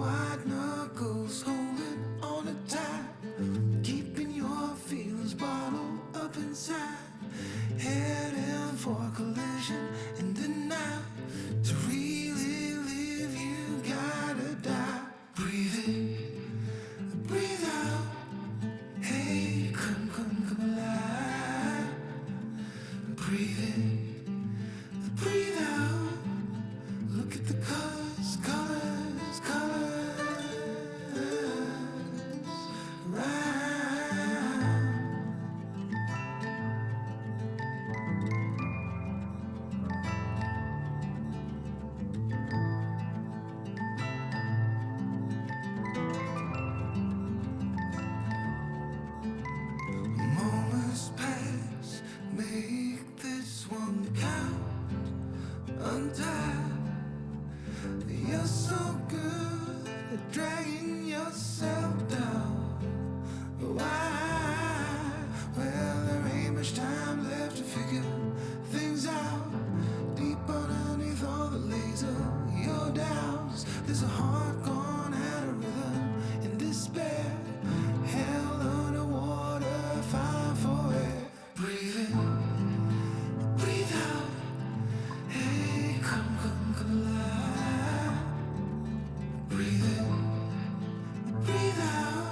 white knuckles holding on it tight, keeping your feelings bottled up inside, heading for a collision in the night. To really live, you gotta die. Breathe in, breathe out. Hey, come alive. Breathe in, breathe out. Look at the colors, colors, colors around. Moments pass, make this one count. Untie. You're so good at dragging yourself down. Why? Well, there ain't much time left to figure things out. Deep underneath all the laser, your doubts. There's a heart gone out of rhythm in despair. Held underwater, fine for air. Breathe in, breathe out. Hey, come alive. Breathe in, breathe out.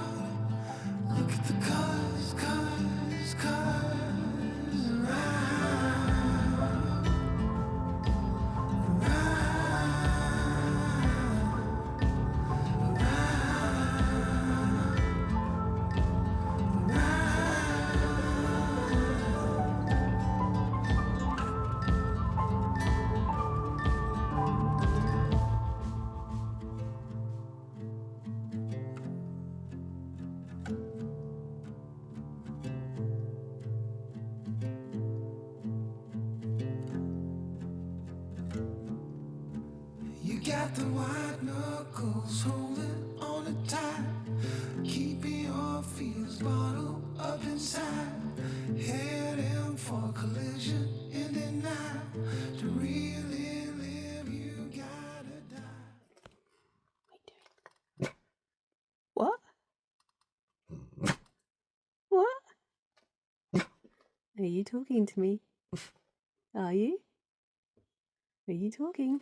Look at the colors, colors, colors around, You got the white knuckles holding on it tight, keeping your feelings bottled up inside, heading for a collision in the night. To really live, you gotta die. What? What? Are you talking to me? Are you? Are you talking?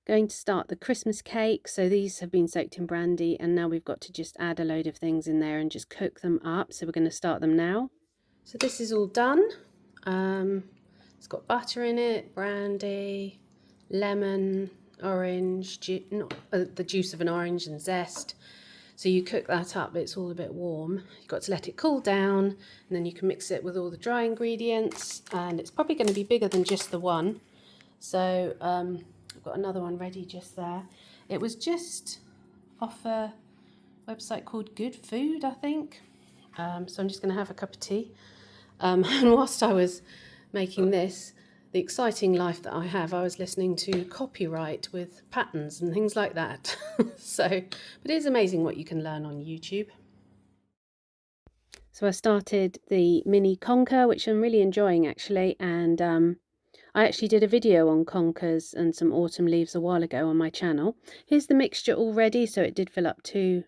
Going to start the Christmas cake. So these have been soaked in brandy, and now we've got to just add a load of things in there and just cook them up. So we're going to start them now. So this is all done. It's got butter in it, brandy, lemon, orange, the juice of an orange and zest. So you cook that up, it's all a bit warm. You've got to let it cool down, and then you can mix it with all the dry ingredients, and it's probably going to be bigger than just the one. So I've got another one ready just there. It was just off a website called Good Food, I think. So I'm just going to have a cup of tea. And whilst I was making this, the exciting life that I have, I was listening to copyright with patterns and things like that. But it is amazing what you can learn on YouTube. So I started the mini conker, which I'm really enjoying actually, and I actually did a video on conkers and some autumn leaves a while ago on my channel. Here's the mixture all ready, so it did fill up 2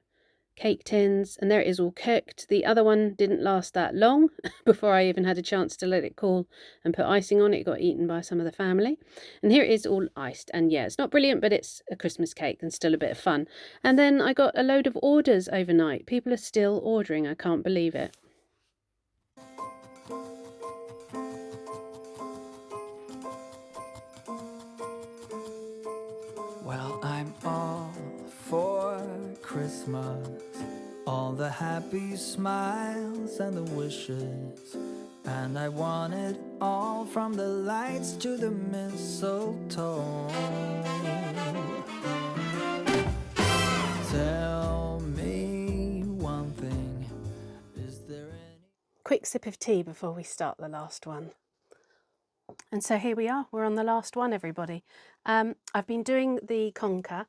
cake tins, and there it is all cooked. The other one didn't last that long before I even had a chance to let it cool and put icing on it. It got eaten by some of the family. And here it is all iced, and yeah, it's not brilliant, but it's a Christmas cake and still a bit of fun. And then I got a load of orders overnight. People are still ordering, I can't believe it. Well, I'm all for Christmas, all the happy smiles and the wishes, and I want it all from the lights to the mistletoe. Tell me one thing, is there any... Quick sip of tea before we start the last one. And so here we are, we're on the last one, everybody. I've been doing the conker,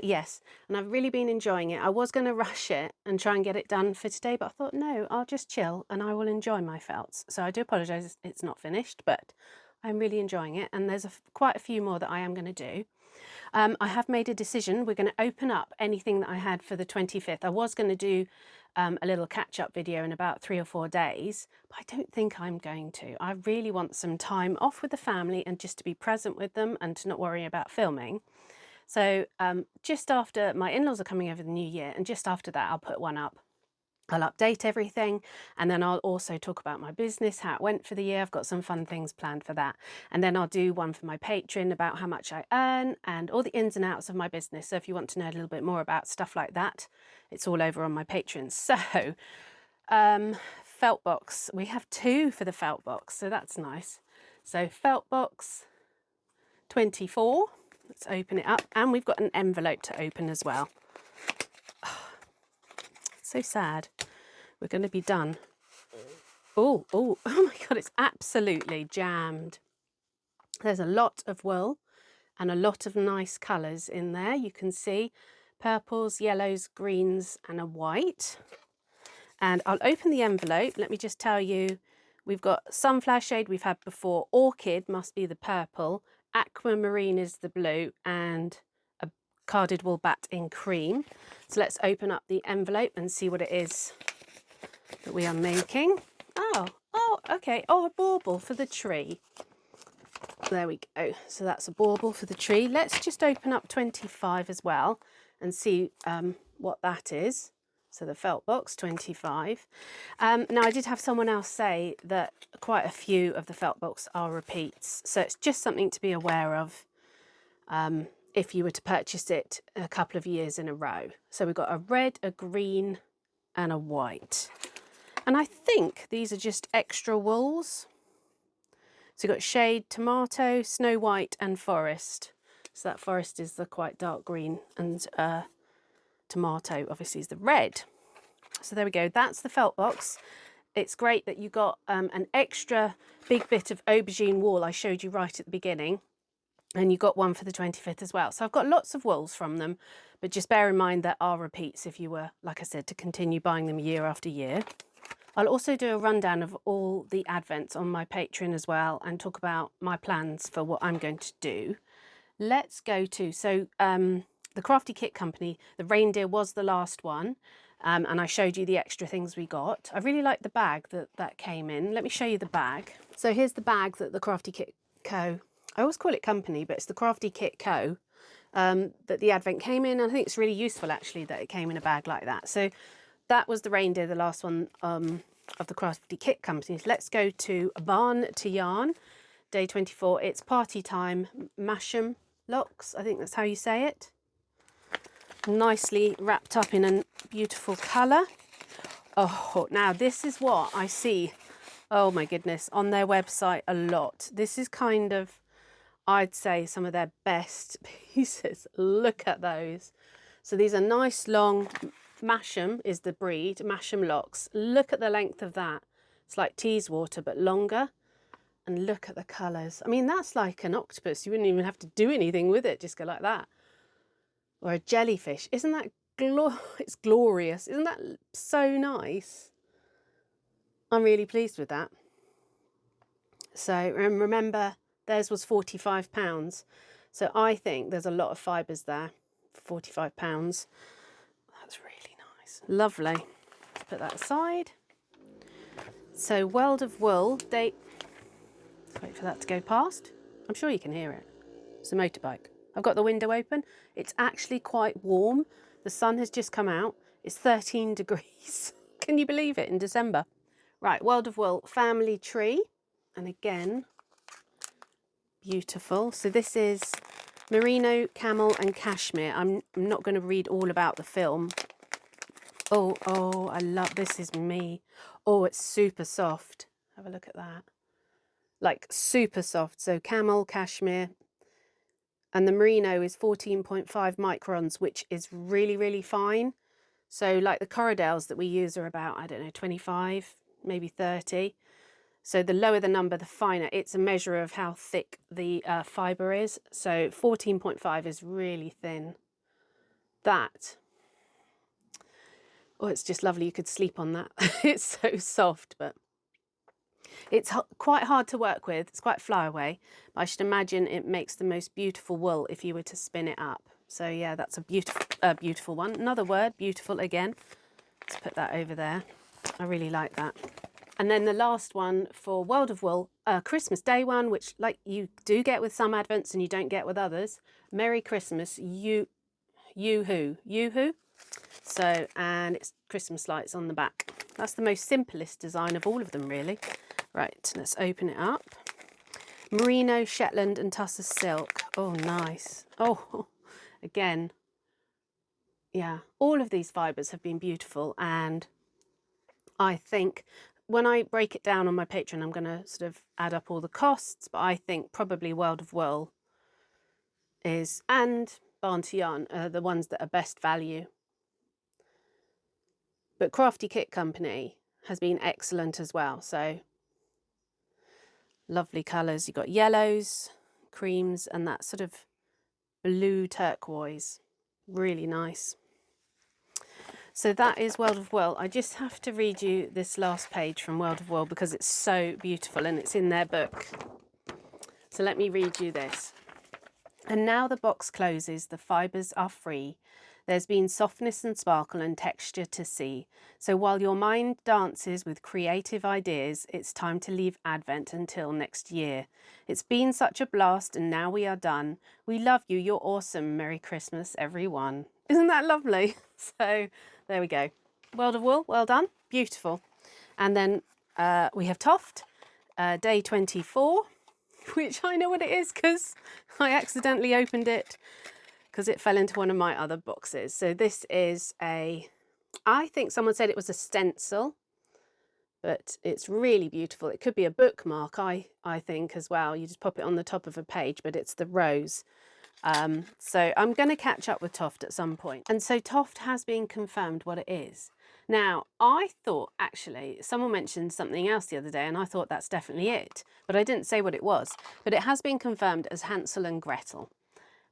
yes, and I've really been enjoying it. I was going to rush it and try and get it done for today, but I thought, no, I'll just chill and I will enjoy my felts. So I do apologise it's not finished, but I'm really enjoying it, and there's quite a few more that I am going to do. I have made a decision. We're going to open up anything that I had for the 25th. I was going to do a little catch-up video in about 3 or 4 days, but I don't think I'm going to. I really want some time off with the family and just to be present with them and to not worry about filming. So just after my in-laws are coming over the new year, and just after that I'll put one up. I'll update everything, and then I'll also talk about my business, how it went for the year. I've got some fun things planned for that. And then I'll do one for my Patreon about how much I earn and all the ins and outs of my business. So if you want to know a little bit more about stuff like that, it's all over on my Patreon. So felt box, we have 2 for the felt box, so that's nice. So felt box 24, let's open it up, and we've got an envelope to open as well. So sad. We're going to be done. Oh my God, it's absolutely jammed. There's a lot of wool and a lot of nice colours in there. You can see purples, yellows, greens and a white. And I'll open the envelope. Let me just tell you, we've got sunflower shade we've had before, orchid must be the purple, aquamarine is the blue, and a carded wool bat in cream. So let's open up the envelope and see what it is that we are making. Oh, okay. Oh, a bauble for the tree. There we go. So that's a bauble for the tree. Let's just open up 25 as well and see what that is. So the felt box 25. Now I did have someone else say that quite a few of the felt box are repeats. So it's just something to be aware of if you were to purchase it a couple of years in a row. So we've got a red, a green and a white. And I think these are just extra wools. So you've got shade, tomato, snow white and forest. So that forest is the quite dark green, and tomato obviously is the red. So there we go, that's the felt box. It's great that you got an extra big bit of aubergine wool I showed you right at the beginning, and you got one for the 25th as well. So I've got lots of wools from them, but just bear in mind there are repeats if you were, like I said, to continue buying them year after year. I'll also do a rundown of all the advents on my Patreon as well, and talk about my plans for what I'm going to do. Let's go to, so the Crafty Kit Company, the reindeer was the last one, and I showed you the extra things we got. I really like the bag that came in. Let me show you the bag. So here's the bag that the Crafty Kit Co, I always call it company, but it's the Crafty Kit Co, that the advent came in. And I think it's really useful actually that it came in a bag like that. So that was the reindeer, the last one of the Crafty Kit Company. Let's go to Barn to Yarn, day 24. It's party time, Masham locks, I think that's how you say it. Nicely wrapped up in a beautiful colour. Oh, now this is what I see, oh my goodness, on their website a lot. This is kind of I'd say some of their best pieces. Look at those. So these are nice long, Masham is the breed, Masham locks. Look at the length of that. It's like Teeswater, but longer. And look at the colours. I mean, that's like an octopus. You wouldn't even have to do anything with it, just go like that. Or a jellyfish. Isn't that it's glorious? Isn't that so nice? I'm really pleased with that. So remember, theirs was £45. So I think there's a lot of fibres there for £45. That's really nice. Lovely. Let's put that aside. So World of Wool, let's wait for that to go past. I'm sure you can hear it. It's a motorbike. I've got the window open. It's actually quite warm. The sun has just come out. It's 13 degrees. Can you believe it, in December? Right, World of Wool family tree. And again, beautiful. So this is merino, camel and cashmere. I'm not going to read all about the film. Oh, I love, this is me. Oh, it's super soft. Have a look at that. Like super soft. So camel, cashmere, and the merino is 14.5 microns, which is really, really fine. So like the Corridales that we use are about, I don't know, 25, maybe 30. So the lower the number, the finer. It's a measure of how thick the fibre is. So 14.5 is really thin. That, oh, it's just lovely. You could sleep on that. It's so soft, but it's quite hard to work with. It's quite flyaway, but I should imagine it makes the most beautiful wool if you were to spin it up. So yeah, that's a beautiful one. Another word, beautiful again. Let's put that over there. I really like that. And then the last one for World of Wool, Christmas Day one, which like you do get with some advents and you don't get with others. Merry Christmas, yoo-hoo. So, and it's Christmas lights on the back. That's the most simplest design of all of them, really. Right, let's open it up. Merino, Shetland and Tussar silk. Oh, nice. Oh, again, yeah, all of these fibres have been beautiful, and I think when I break it down on my Patreon, I'm going to sort of add up all the costs, but I think probably World of Wool is, and Barn to Yarn are the ones that are best value. But Crafty Kit Company has been excellent as well. So lovely colours. You've got yellows, creams, and that sort of blue turquoise. Really nice. So that is World of Wool. I just have to read you this last page from World of Wool because it's so beautiful and it's in their book. So let me read you this. And now the box closes, the fibres are free. There's been softness and sparkle and texture to see. So while your mind dances with creative ideas, it's time to leave Advent until next year. It's been such a blast and now we are done. We love you. You're awesome. Merry Christmas, everyone. Isn't that lovely? So there we go. World of Wool, well done. Beautiful. And then we have Toft, day 24, which I know what it is because I accidentally opened it because it fell into one of my other boxes. So this is I think someone said it was a stencil, but it's really beautiful. It could be a bookmark, I think, as well. You just pop it on the top of a page, but it's the rose. So I'm going to catch up with Toft at some point. And so Toft has been confirmed what it is. Now, I thought actually someone mentioned something else the other day and I thought that's definitely it, but I didn't say what it was. But it has been confirmed as Hansel and Gretel.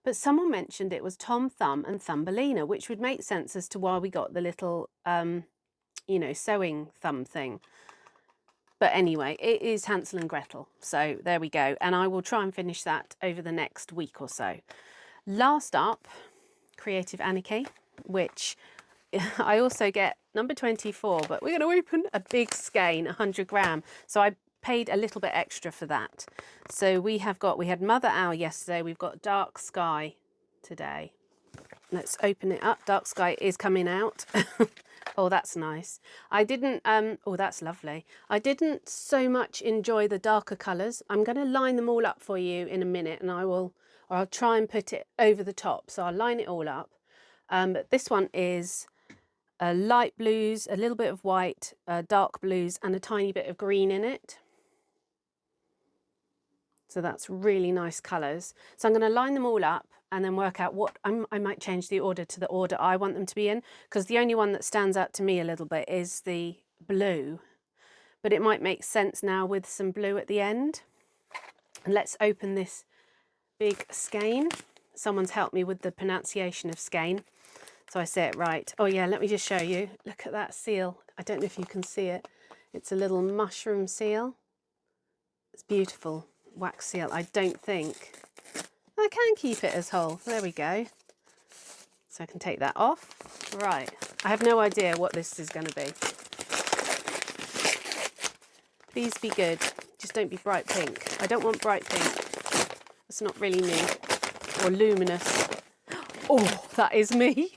But someone mentioned it was Tom Thumb and Thumbelina, which would make sense as to why we got the little, you know, sewing thumb thing. But anyway, it is Hansel and Gretel. So there we go. And I will try and finish that over the next week or so. Last up, Creative Anarchy, which I also get number 24, but we're going to open a big skein, 100 gram. So I paid a little bit extra for that. So we had Mother Owl yesterday. We've got Dark Sky today. Let's open it up. Dark Sky is coming out. Oh, that's nice. I didn't, oh, that's lovely. I didn't so much enjoy the darker colours. I'm going to line them all up for you in a minute and I'll try and put it over the top. So I'll line it all up. But this one is light blues, a little bit of white, dark blues and a tiny bit of green in it. So that's really nice colours. So I'm going to line them all up and then work out what, I might change the order to the order I want them to be in, because the only one that stands out to me a little bit is the blue. But it might make sense now with some blue at the end. And let's open this big skein. Someone's helped me with the pronunciation of skein, so I say it right. Oh yeah, let me just show you. Look at that seal. I don't know if you can see it. It's a little mushroom seal. It's beautiful. Wax seal. I don't think I can keep it as whole. There we go. So I can take that off. Right. I have no idea what this is going to be. Please be good. Just don't be bright pink. I don't want bright pink. It's not really me. Or luminous. Oh, that is me.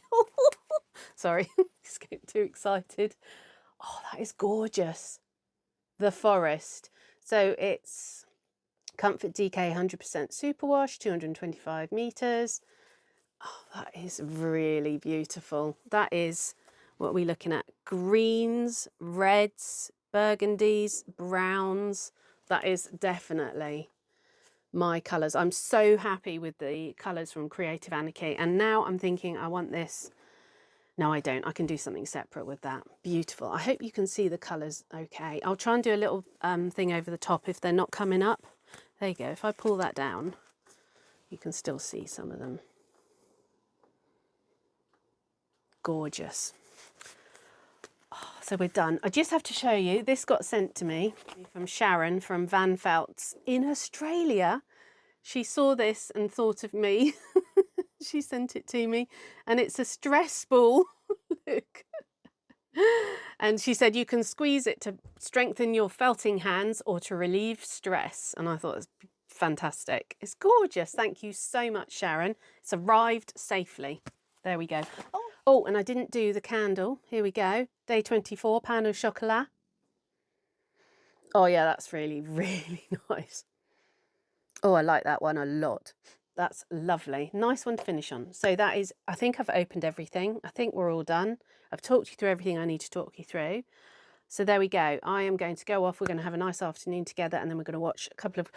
Sorry, just getting too excited. Oh, that is gorgeous. The forest. So it's Comfort DK 100% superwash, 225 meters. Oh, that is really beautiful. That is, what are we looking at? Greens, reds, burgundies, browns. That is definitely my colours. I'm so happy with the colours from Creative Anarchy. And now I'm thinking I want this. No, I don't. I can do something separate with that. Beautiful. I hope you can see the colours okay. I'll try and do a little thing over the top if they're not coming up. There you go. If I pull that down, you can still see some of them. Gorgeous. Oh, so we're done. I just have to show you, this got sent to me from Sharon from Van Felt's in Australia. She saw this and thought of me. She sent it to me, and it's a stress ball. Look. And she said you can squeeze it to strengthen your felting hands or to relieve stress. And I thought it was fantastic. It's gorgeous. Thank you so much, Sharon. It's arrived safely. There we go. Oh, and I didn't do the candle. Here we go. Day 24, pain au chocolat. Oh yeah, that's really, really nice. Oh, I like that one a lot. That's lovely. Nice one to finish on. So that is, I think I've opened everything. I think we're all done. I've talked you through everything I need to talk you through. So there we go. I am going to go off. We're going to have a nice afternoon together, and then we're going to watch a couple of...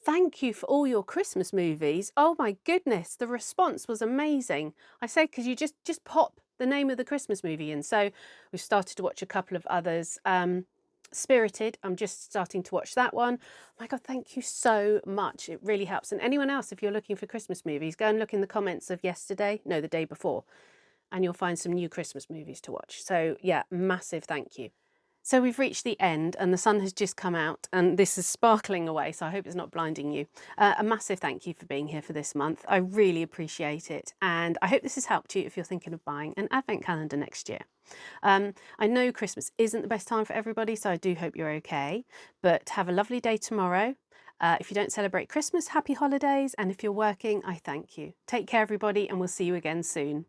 Thank you for all your Christmas movies. Oh my goodness, the response was amazing. I say because you just pop the name of the Christmas movie in. So we've started to watch a couple of others. Spirited, I'm just starting to watch that one. Oh my God, thank you so much. It really helps. And anyone else, if you're looking for Christmas movies, go and look in the comments of yesterday, no, the day before, and you'll find some new Christmas movies to watch. So yeah, massive thank you. So we've reached the end and the sun has just come out and this is sparkling away, so I hope it's not blinding you. A massive thank you for being here for this month. I really appreciate it, and I hope this has helped you if you're thinking of buying an advent calendar next year. I know Christmas isn't the best time for everybody, so I do hope you're okay, but have a lovely day tomorrow. If you don't celebrate Christmas, happy holidays, and if you're working, I thank you. Take care everybody, and we'll see you again soon.